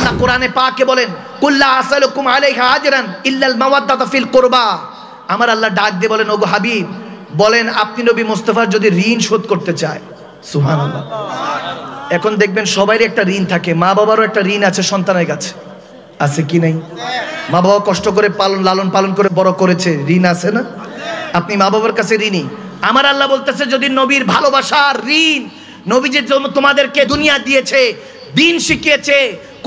আল্লাহ কোরআনে পাকে বলেন কুল্লা আসালুকুম আলাইহা আজরান ইল্লাল মাওয়াদ্দাতা ফিল কুরবা। আমার আল্লাহ ডাক দিয়ে বলেন ওগো হাবিব বলেন আপনি নবী মুস্তাফার যদি ঋণ শোধ করতে চায়, সুবহানাল্লাহ। এখন দেখবেন সবারই একটা ঋণ থাকে, মা বাবারও একটা ঋণ আছে সন্তানের কাছে, আছে কি নাই? মা বাবা কষ্ট করে লালন পালন করে বড় করেছে, ঋণ আছে না? আপনি মা বাবার কাছে ঋণী। আমার আল্লাহ বলতেছে যদি নবীর ভালোবাসার ঋণ, নবী যে তোমাদেরকে দুনিয়া দিয়েছে, দিন শিখিয়েছে,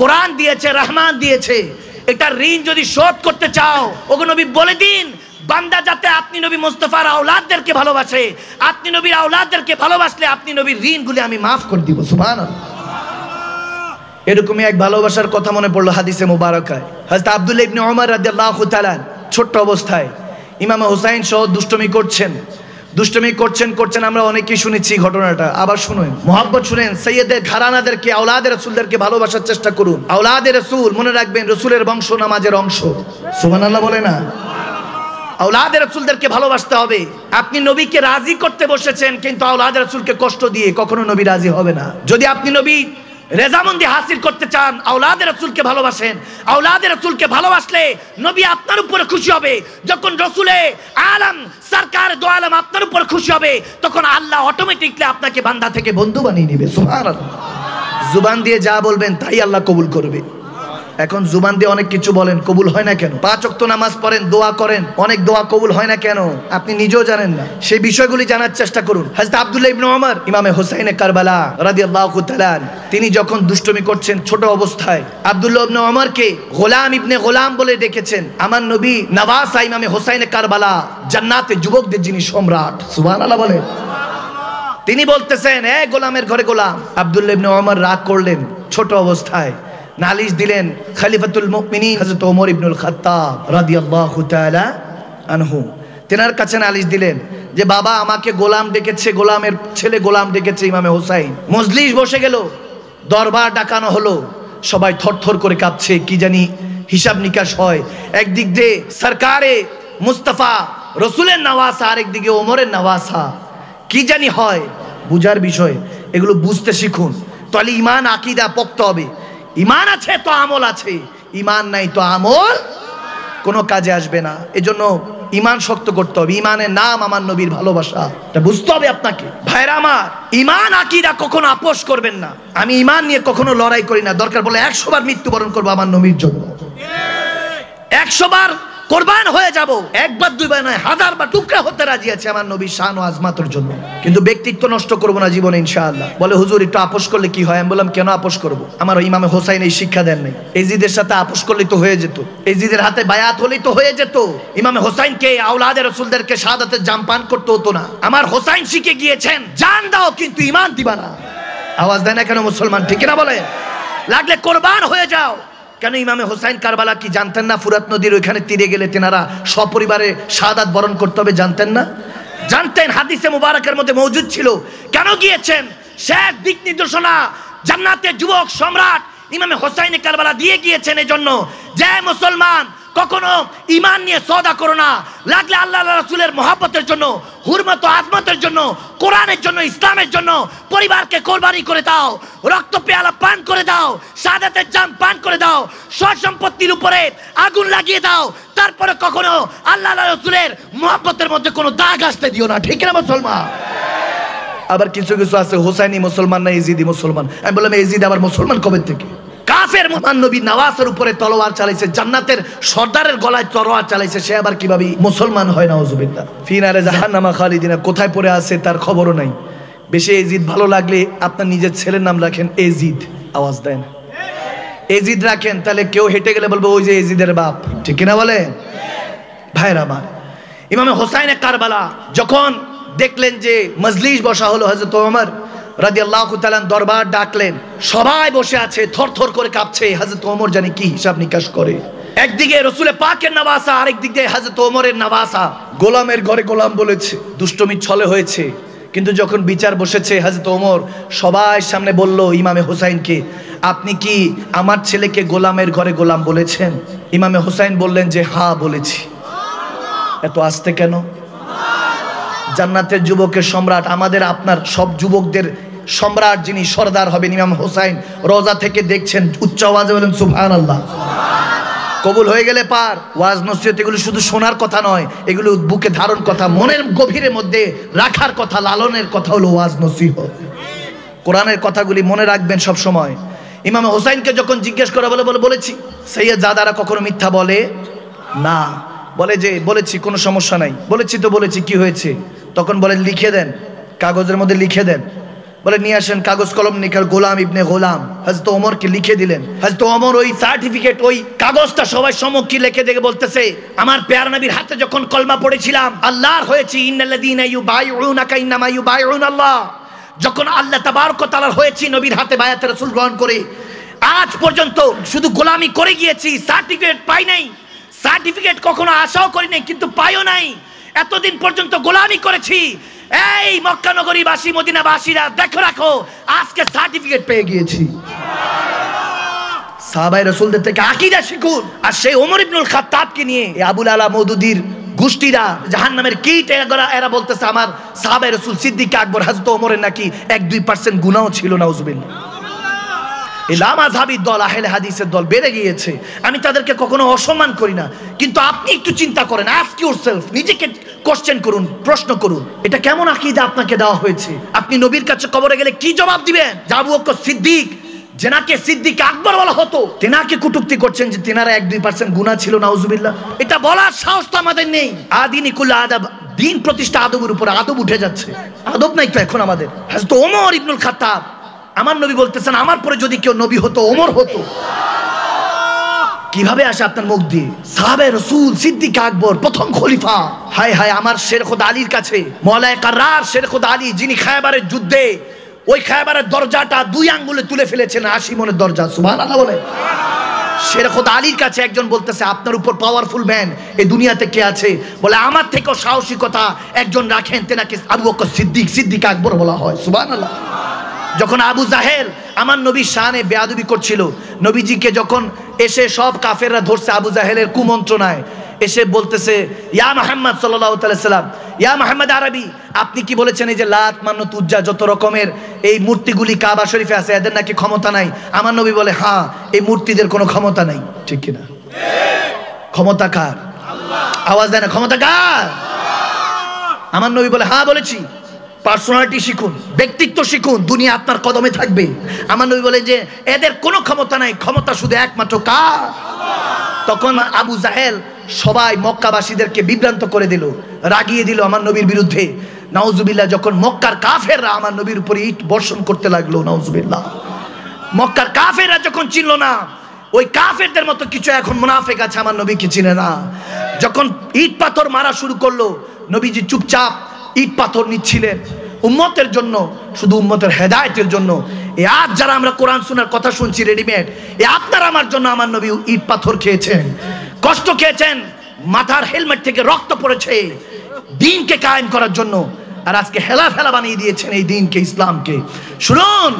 কোরআন দিয়েছে, রহমান দিয়েছে, এটা ঋণ যদি শোধ করতে চাও ওগো নবী বলে দিন বান্দা যাতে আপনি নবী মুস্তাফার আওলাদদেরকে ভালোবাসে, আপনি নবীর আওলাদদেরকে ভালোবাসলে আপনি নবীর ঋণগুলি আমি মাফ করে দিব। সুবহানাল্লাহ। এরকমই এক ভালোবাসার কথা মনে পড়লো হাদিসে মুবারকায়। হযরত আব্দুল্লাহ ইবনে ওমর রাদিয়াল্লাহু তাআলা ছোট্ট অবস্থায় ইমাম হুসাইন সহ দুষ্টমি করছেন। আমরা অনেকেই শুনেছি ঘটনাটা, আবার শুনুন, মোহাব্বত শুনেন। সৈয়দের ঘরানাদেরকে, আওলাদের রাসূলদেরকে ভালোবাসার চেষ্টা করুন। আওলাদের রাসূল মনে রাখবেন রাসূলের বংশ নামাজের অংশ। সুবহানাল্লাহ বলে না? আওলাদের রাসূলদেরকে ভালোবাসতে হবে। আপনি নবীকে রাজি করতে বসেছেন কিন্তু আওলাদের রাসূলকে কষ্ট দিয়ে কখনো নবী রাজি হবে না। যদি আপনি নবী রেজামন্দি হাসিল করতে চান আওলাদের রাসূলকে ভালোবাসেন। আওলাদের রাসূলকে ভালোবাসলে নবী আপনার উপরে খুশি হবে। যখন রাসূলে আলম সরকার দো আলম আপনার উপর খুশি হবে তখন আল্লাহ অটোমেটিকলি আপনাকে বান্দা থেকে বন্ধু বানিয়ে নেবে। সুবহানাল্লাহ। জুবান দিয়ে যা বলবেন তাই আল্লাহ কবুল করবে। এখন জুবান দিয়ে অনেক কিছু বলেন, কবুল হয় না কেন? 5 ওয়াক্ত নামাজ পড়েন, দোয়া করেন, অনেক দোয়া কবুল হয় না কেন? আপনি নিজেও জানেন না। সেই বিষয়গুলি জানার চেষ্টা করুন। হযরত আব্দুল্লাহ ইবনে ওমর ইমামে হুসাইনে কারবালা রাদিয়াল্লাহু তাআলা তিনি যখন দুষ্টমি করছেন ছোট অবস্থায়, আব্দুল্লাহ ইবনে ওমরকে গোলাম ইবনে গোলাম বলে ডেকেছেন। আমার নবী নওয়াসা ইমামে হুসাইনে কারবালা জান্নাতে যুবকদের যিনি সম্রাট। সুবহানাল্লাহ বলে। তিনি বলতেছেন এ গোলামের ঘরে গোলাম। আব্দুল্লাহ ইবনে ওমর রাগ করলেন, ছোট অবস্থায় নালিশ দিলেন খলিফাতুল মুমিনিন হযরত ওমর ইবনুল খাত্তাব রাদিয়াল্লাহু তাআলা আনহু। তেনার কাছে নালিশ দিলেন যে বাবা আমাকে গোলাম ডেকেছে, গোলামের ছেলে গোলাম ডেকেছে ইমামে হুসাইন। মজলিস বসে গেল, দরবার ডাকানো হলো, সবাই থরথর করে কাঁপছে, কি জানি হিসাব নিকাশ হয়। একদিক দিয়ে সরকারে মুস্তাফা রসুলের নওয়াসা, আরেকদিকে ওমরের নওয়াসা, কি জানি হয়। বুঝার বিষয়, এগুলো বুঝতে শিখুন। তাহলে ঈমান আকীদা পোক্ত হবে। ঈমান আছে তো আমল আছে, ঈমান নাই তো আমল কোনো কাজে আসবে না। এজন্য ঈমান শক্ত করতে হবে। ঈমানের নাম আমার নবীর ভালোবাসা, এটা বুঝতে হবে আপনাকে। ভাইরা আমার, ঈমান আকীদা কখনো আপোষ করবেন না। আমি ঈমান নিয়ে কখনো লড়াই করি না। দরকার বলে 100 বার মৃত্যুবরণ করবো আমার নবীর জন্য, 100 বার কোরবান হয়ে যাব, 1 বার 2 বার নয়, 1000 বার টুকরা হতে রাজি আছে আমার নবীর শান ও আজমাতের জন্য। কিন্তু ব্যক্তিত্ব নষ্ট করব না জীবনে ইনশাআল্লাহ। বলে হুজুর একটু আপোষ করলে কি হয়? আমি বললাম কেন আপোষ করব? আমার ইমামে হোসাইন এই শিক্ষা দেন নাই। এজিদের সাথে আপোষ করলেই তো হয়ে যেত, এজিদের হাতে বায়াত হলেই তো হয়ে যেত। ইমামে হোসাইনকে আওলাদে রাসূলদেরকে শাহাদাতের জাম পান করতে হতো না। আমার হোসাইন শিখে গিয়েছেন জান দাও কিন্তু ঈমান দিবা না। আওয়াজ দেয় না কেন মুসলমান? ঠিক না বলে? লাগলে কোরবান হয়ে যাও। কেন ইমামে হোসাইন কারবালা কি জানতেন না? ফুরাত নদীর ওইখানে তীরে গেলে তেনারা সপরিবারে শাহাদাত বরণ করতে হবে, জানতেন না? জানতেন, হাদিসে মুবারকের মধ্যে মওজুদ ছিল। কেন গিয়েছেন? শেখ দিক নির্দেশনা জান্নাতের যুবক সম্রাট ইমামে হোসাইন কারবালা দিয়ে গিয়েছেন। এজন্য যে মুসলমান কখনো ঈমান নিয়ে সওদা করো না। লাগলে আল্লাহ রাসূলের মহব্বতের জন্য, হুরমত ও আজমতের জন্য, কোরআনের জন্য, ইসলামের জন্য পরিবারকে কোরবানি করে দাও, রক্ত পেয়ালা পান করে দাও, শাহাদাতের জাম পান করে দাও, সব সম্পত্তির উপরে আগুন লাগিয়ে দাও। তারপরে কখনো আল্লাহ রাসূলের মহব্বতের মধ্যে কোনো দাগ আসতে দিও না। ঠিক না মুসলমান? আবার কিছু কিছু আছে হোসাইনি মুসলমান না ইজিদি মুসলমান। আমি বললাম ইজিদ আবার মুসলমান কবে থেকে? কাফের মহান নবী নওয়াসের উপরে তলোয়ার চালাইছে, জান্নাতের সর্দারের গলায় তলোয়ার চালাইছে, সে আবার কিভাবে মুসলমান হয়? নাউযুবিল্লাহ। ফি নারে জাহান্নামা খালিদিনা, কোথায় পড়ে আছে তার খবরও নাই। বেশি এজিদ ভালো লাগলে আপনার নিজের ছেলের নাম রাখেন এজিদ। আওয়াজ দেন, এজিদ রাখেন, তাহলে কেউ হেঁটে গেলে বলবো ওই যে এজিদের বাপ। ঠিক কিনা বলে? ভাইরা আমার, ইমামে হোসাইনে কারবালা যখন দেখলেন যে মজলিস বসা হলো, হযরত ওমর রাদিয়াল্লাহু তাআলা দরবার ডাকলেন, সবাই বসে আছে, থরথর করে কাঁপছে। হযরত ওমর জানি কি হিসাব নিকাশ করে। একদিকে রাসূল পাকের নওয়াসা, আরেকদিকে হযরত ওমরের নওয়াসা। গোলামের ঘরে গোলাম বলেছে, দুষ্টমি ছলে হয়েছে। কিন্তু যখন বিচার বসেছে, হযরত ওমর সবাই সামনে বলল ইমামে হোসাইনকে, আপনি কি আমার ছেলেকে গোলামের ঘরে গোলাম বলেছেন? ইমামে হোসাইন বললেন যে হ্যাঁ বলেছি। এত আস্তে কেন? জান্নাতের যুবকের সম্রাট, আমাদের আপনার সব যুবকদের সম্রাট যিনি সরদার হবেন ইমাম হোসাইন রোজা থেকে দেখছেন, উচ্চ আওয়াজে বলেন সুবহানাল্লাহ। কবুল হয়ে গেলে পার। ওয়াজ নসিহত এগুলো শুধু শোনার কথা নয়, এগুলো বুকে ধারণ কথা, মনের গভীরের মধ্যে রাখার কথা, লালনের কথা হলো ওয়াজ নসিহত। কোরআনের কথাগুলি মনে রাখবেন সব সময়। ইমাম হোসাইনকে যখন জিজ্ঞেস করা বলেছি সৈয়দ জাদারা কখনো মিথ্যা বলে না। বলে যে বলেছি, কোনো সমস্যা নাই। বলেছি তো বলেছি, কি হয়েছে? তখন বলে লিখে দেন, কাগজের মধ্যে লিখে দেন। বলে নিয়ে আসেন কাগজ কলম নিকাল। গোলাম ইবনে গোলাম হযরত ওমরকে লিখে দিলেন। হযরত ওমর ওই সার্টিফিকেট, ওই কাগজটা সবাই সম্মুখে লিখে দেখে বলতেছে, আমার প্যারা নবীর হাতে যখন কলমা পড়েছিলাম আল্লাহর হয়েছি, ইন্নাল্লাযীনা ইউবাইউনাকা ইন্নামা ইউবাইউনাল্লাহ, যখন আল্লাহ তাবারক ওয়া তাআলার হয়েছি নবীর হাতে বায়াতে রাসূল গ্রহণ করে, আজ পর্যন্ত শুধু গোলামি করে গিয়েছি, সার্টিফিকেট পাই নাই। সার্টিফিকেট কখনো আশাও করি নাই, কিন্তু পাইও নাই। এতদিন পর্যন্ত গোলামি করেছি। এই মক্কা নগরীবাসী, মদিনাবাসীরা দেখো রাখো, আজকে সার্টিফিকেট পেয়ে গিয়েছি। সাহাবায়ে রাসূলদের থেকে আকীদা শিখুন। আর সেই ওমর ইবনুল খাত্তাবকে নিয়ে আবুল আলা মওদুদীর গোষ্ঠীরা জাহান্নামের কীট, এরা বলতেছে আমার সাহাবায়ে রাসূল সিদ্দিক আকবর হযরত ওমরের নাকি 1-2% গুনাহও ছিল, নাউজুবিল্লাহ। এই লামাযহাবী দল, আহলে হাদিসের দল বেড়ে গিয়েছে। আমি তাদেরকে কখনো অসম্মান করি না, কিন্তু আপনি একটু চিন্তা করেন, আস্ক ইউরসেলফ, নিজেকে কোশ্চেন করুন, প্রশ্ন করুন, এটা কেমন আকীদা আপনাকে দেওয়া হয়েছে? আপনি নবীর কাছে কবরে গেলে কি জবাব দিবেন? যে আবু বকর সিদ্দিক, যেনাকে সিদ্দিক আকবর বলা হতো, তেনাকে কটূক্তি করছেন যে তেনারা 1-2% গুনাহ ছিল, নাউজুবিল্লাহ। এটা বলার সাহস তো আমাদের নেই। আদিনী কুল্লা আদব, দিন প্রতিষ্ঠা আদবের উপরে, আদব উঠে যাচ্ছে, আদব নাই তো এখন আমাদের। হযরত ওমর ইবনুল খাত্তাব, আমার নবী বলতেছেন আমার পরে যদি কেউ নবী হতো ওমর হতো। কিভাবে আসে আপনার মুখ দিয়ে? সাহাবে রাসূল সিদ্দিক আকবর, প্রথম খলিফা। হায় হায়, আমার শের খোদা আলীর কাছে মওলায়ে কাররার শের খোদা আলী, যিনি খায়বারের যুদ্ধে ওই খায়বারের দরজাটা 2 আঙ্গুলে তুলে ফেলেছেন, 80 মনের দরজা, সুবহানাল্লাহ বলে। শের খোদা আলীর কাছে একজন বলতেছে আপনার উপর পাওয়ারফুল ম্যান এই দুনিয়াতে কে আছে? বলে আমার থেকেও সাহসিকতা একজন রাখেন, তেনাকে আবু বকর সিদ্দিক, সিদ্দিক আকবর বলা হয়, সুবহানাল্লাহ। যখন আবু জাহেল আমার নবীর শানে বেয়াদবি করছিল, নবীজিকে যখন এসে সব কাফেররা ধরছে আবু জাহেলের কুমন্ত্রণায়, এসে বলতেছে ইয়া মুহাম্মদ সাল্লাল্লাহু আলাইহি সাল্লাম, ইয়া মুহাম্মদ আরবি, আপনি কি বলেছেন এই যে লাত, মান্নত, উজ্জা, যত রকমের এই মূর্তিগুলি কাবা শরীফে আছে, এদের নাকি ক্ষমতা নাই? আমার নবী বলে হ্যাঁ, এই মূর্তিদের কোনো ক্ষমতা নাই। ঠিক কি না? ক্ষমতা কার? আল্লাহ। আওয়াজ দেন, ক্ষমতা কার? আমার নবী বলে হ্যাঁ বলেছি। পার্সোনালিটি শিখুন, ব্যক্তিত্ব শিখুন, দুনিয়া আপনার কদমে থাকবে। আমার নবী বলে যে এদের কোনো ক্ষমতা নাই, ক্ষমতা শুধু একমাত্র কার? তখন আবু জাহেল সবাই মক্কাবাসীদেরকে বিভ্রান্ত করে দিল, রাগিয়ে দিল আমার নবীর বিরুদ্ধে, নাউজুবিল্লাহ। যখন মক্কার কাফেররা আমার নবীর উপরে ইট বর্ষণ করতে লাগলো, নাউজুবিল্লাহ। মক্কার কাফেররা যখন চিনল না, ওই কাফেরদের মতো কিছু এখন মুনাফিক আছে, আমার নবীকে চিনে না, যখন ইট পাথর মারা শুরু করলো, নবীজি চুপচাপ ইট পাথর নিচ্ছিলেন উম্মতের জন্য, শুধু উম্মতের হেদায়েতের জন্য। এই আজ যারা আমরা কোরআন শোনার কথা শুনছি রেডিমেড, এই আপনার আমার জন্য আমার নবী ইট পাথর খেয়েছেন, কষ্ট খেয়েছেন, মাথার হেলমেট থেকে রক্ত পড়েছে দ্বীনকে কায়েম করার জন্য। আর আজকে হেলা ফেলা বানিয়ে দিয়েছেন এই দ্বীনকে, ইসলামকে। শুনুন,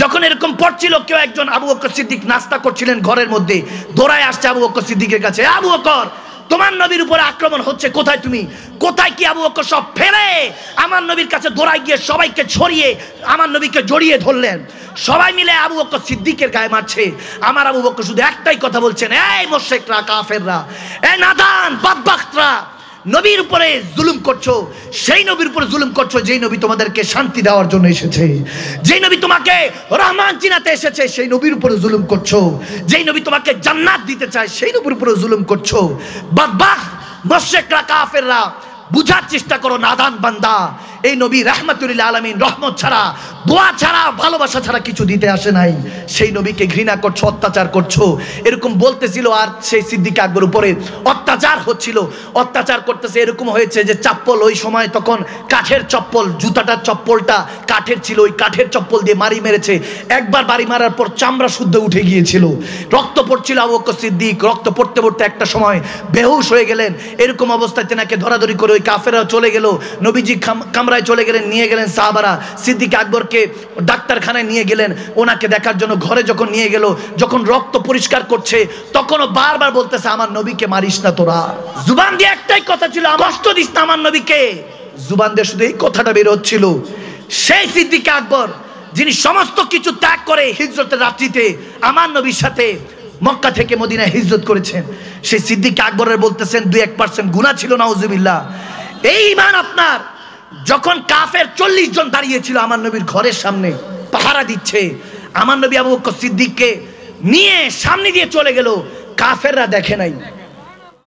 যখন এরকম পড়ছিল, কেউ একজন আবু বকর সিদ্দিক নাস্তা করছিলেন ঘরের মধ্যে, দৌড়ায় আসছে আবু বকর সিদ্দিকের কাছে, আবু বকর তোমার নবীর উপরে আক্রমণ হচ্ছে, কোথায় তুমি? কোথায় কি? আবু বকর সব ফেলে আমার নবীর কাছে দৌড়ায় গিয়ে সবাইকে ছড়িয়ে আমার নবীকে জড়িয়ে ধরলেন। সবাই মিলে আবু বকর সিদ্দিকের গায়ে মারছে। আমার আবু বকর শুধু একটাই কথা বলছেন, এই মুশরিকরা, কাফেররা, এই নাদান বদবখতরা, নবীর উপরে জুলুম করছো, সেই নবীর উপরে জুলুম করছো যেই নবী তোমাদেরকে শান্তি দেওয়ার জন্য এসেছে, যেই নবী তোমাকে রহমান চিনাতে এসেছে, সেই নবীর উপরে জুলুম করছো, যেই নবী তোমাকে জান্নাত দিতে চায় সেই নবীর উপরে জুলুম করছো। বদবখত মুশরিকরা, কাফেররা, বুঝার চেষ্টা করো, নাদান বান্দা, এই নবী রাহমাতুল আলামিন, রহমত ছাড়া, দোয়া ছাড়া, ভালোবাসা ছাড়া কিছু দিতে আসে নাই। সেই নবীকে ঘৃণা করছো, অত্যাচার করছো, এরকম বলতেছিল। আর সেই সিদ্দিক আকবর উপরে অত্যাচার হচ্ছিল, অত্যাচার করতেছে। এরকম হয়েছে যে চপ্পল, ওই সময় তখন কাঠের চপ্পল, জুতাটার চপ্পলটা কাঠের ছিল, ওই কাঠের চপ্পল দিয়ে মারি মেরেছে। একবার বাড়ি মারার পর চামড়া শুদ্ধ উঠে গিয়েছিল, রক্ত পড়ছিল। আবু বকর সিদ্দিক রক্ত পড়তে পড়তে একটা সময় বেহুশ হয়ে গেলেন। এরকম অবস্থায় তেনাকে ধরাধরি করে ওই কাফেররা চলে গেল, নবীজি কামরায় চলে গেলেন, নিয়ে গেলেন সাহাবারা, সিদ্দিক আকবরকে ডাক্তারখানায় নিয়ে গেলেন ওনাকে দেখার জন্য। ঘরে যখন নিয়ে গেল, যখন রক্ত পরিষ্কার করছে, তখনও বারবার বলতেছে আমার নবীকে মারিস না তোরা। জুবান দিয়ে একটাই কথা ছিল, কষ্ট দিস না আমার নবীকে। জুবান দিয়ে শুধু এই কথাটা বের হচ্ছিল। সেই সিদ্দিক আকবর যিনি সমস্ত কিছু ত্যাগ করে হিজরতের রাত্রিতে আমার নবীর সাথে মক্কা থেকে মদিনায় হিজরত করেছেন, সেই সিদ্দিক আকবরের বলতেছেন 2-1% গুনাহ ছিল, নাউজুবিল্লাহ। এই ঈমান আপনার, যখন কাফের 40 জন দাঁড়িয়েছিল আমার নবীর ঘরের সামনে পাহারা দিচ্ছে, আমার নবী আবু বকর সিদ্দিককে নিয়ে সামনে দিয়ে চলে গেল, কাফেররা দেখে নাই।